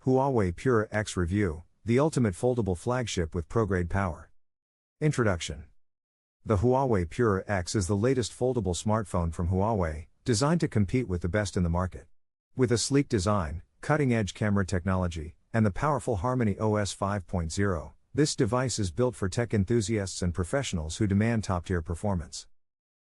Huawei Pura X Review, the ultimate foldable flagship with pro-grade power. Introduction. The Huawei Pura X is the latest foldable smartphone from Huawei, designed to compete with the best in the market. With a sleek design, cutting-edge camera technology, and the powerful HarmonyOS 5.0, this device is built for tech enthusiasts and professionals who demand top-tier performance.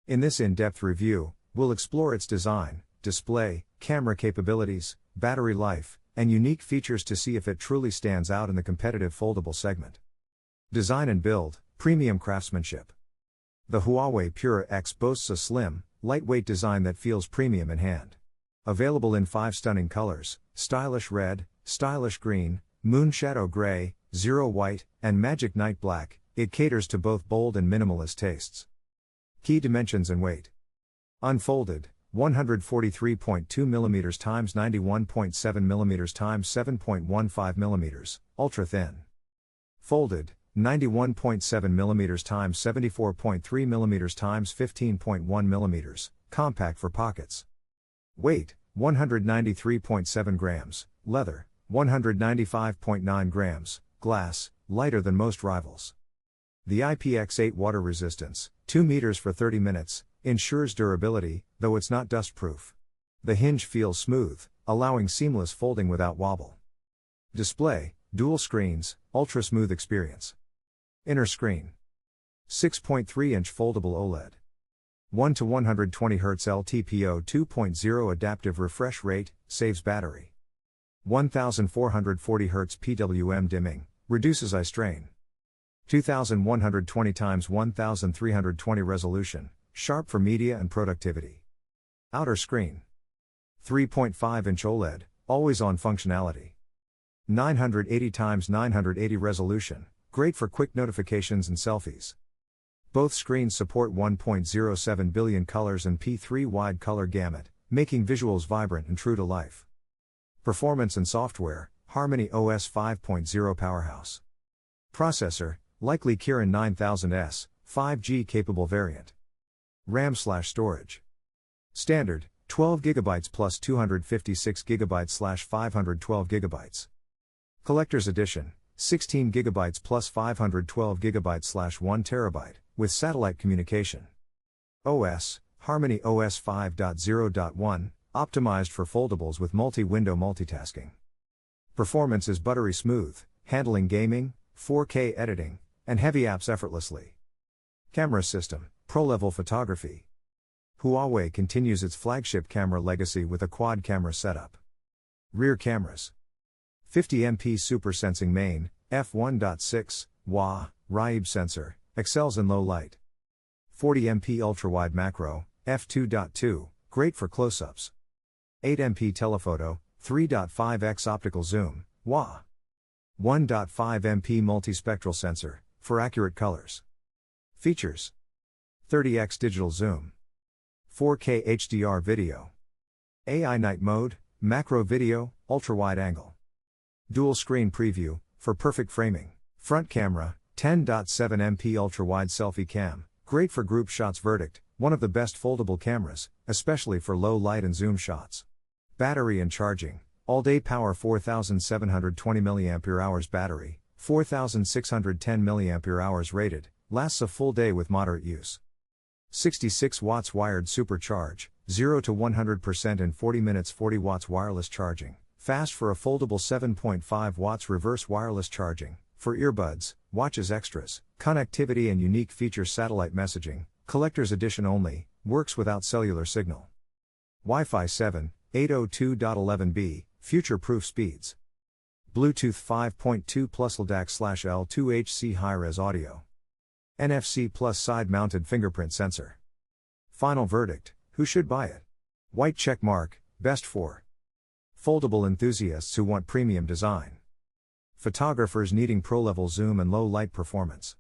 In this in-depth review, we'll explore its design, display, camera capabilities, battery life, and unique features to see if it truly stands out in the competitive foldable segment. Design and build, premium craftsmanship. The Huawei Pura X boasts a slim, lightweight design that feels premium in hand. Available in 5 stunning colors: stylish red, stylish green, moonshadow gray, zero white, and magic night black, it caters to both bold and minimalist tastes. Key dimensions and weight. Unfolded, 143.2 mm x 91.7 mm x 7.15 mm, ultra thin. Folded, 91.7 mm x 74.3 mm x 15.1 mm, compact for pockets. Weight, 193.7 grams, leather, 195.9 grams, glass, lighter than most rivals. The IPX8 water resistance, 2 meters for 30 minutes, ensures durability, though it's not dust-proof. The hinge feels smooth, allowing seamless folding without wobble. Display, dual screens, ultra-smooth experience. Inner screen. 6.3-inch foldable OLED. 1 to 120 Hz LTPO 2.0 adaptive refresh rate, saves battery. 1440 Hz PWM dimming, reduces eye strain. 2120 x 1320 resolution, sharp for media and productivity. Outer screen. 3.5-inch OLED, always-on functionality. 980 x 980 resolution, great for quick notifications and selfies. Both screens support 1.07 billion colors and P3 wide color gamut, making visuals vibrant and true to life. Performance and software, HarmonyOS 5.0 powerhouse. Processor, likely Kirin 9000S, 5G capable variant. RAM/storage. Standard, 12 GB plus 256 GB / 512 GB. Collector's Edition, 16 GB plus 512 GB / 1 TB, with satellite communication. OS, HarmonyOS 5.0.1, optimized for foldables with multi-window multitasking. Performance is buttery smooth, handling gaming, 4K editing, and heavy apps effortlessly. Camera system, pro-level photography. Huawei continues its flagship camera legacy with a quad camera setup. Rear cameras. 50MP super sensing main, f1.6, WA, RAIB sensor, excels in low light. 40MP ultra-wide macro, f2.2, great for close-ups. 8MP telephoto, 3.5x optical zoom, WA. 1.5MP multispectral sensor, for accurate colors. Features. 30x digital zoom. 4K HDR video. AI night mode, macro video, ultra-wide angle. Dual screen preview, for perfect framing. Front camera, 10.7MP ultra-wide selfie cam, great for group shots. Verdict, one of the best foldable cameras, especially for low light and zoom shots. Battery and charging, all-day power 4720 mAh battery, 4610 mAh rated, lasts a full day with moderate use. 66 watts wired supercharge, 0 to 100% in 40 minutes. 40 watts wireless charging, fast for a foldable. 7.5 watts reverse wireless charging, for earbuds, watches. Extras, connectivity and unique features. Satellite messaging, collector's edition only, works without cellular signal. Wi-Fi 7, 802.11b, future-proof speeds. Bluetooth 5.2 plus LDAC/L2HC high-res audio. NFC plus side-mounted fingerprint sensor. Final verdict, who should buy it? White check mark, best for foldable enthusiasts who want premium design. Photographers needing pro-level zoom and low light performance.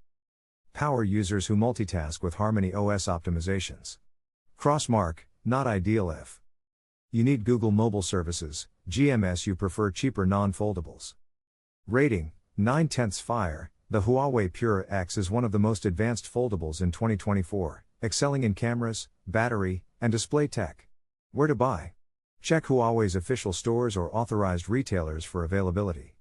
Power users who multitask with HarmonyOS optimizations. Cross mark, not ideal if you need Google Mobile Services, GMS. You prefer cheaper non-foldables. Rating, 9/10 fire. The Huawei Pura X is one of the most advanced foldables in 2024, excelling in cameras, battery, and display tech. Where to buy? Check Huawei's official stores or authorized retailers for availability.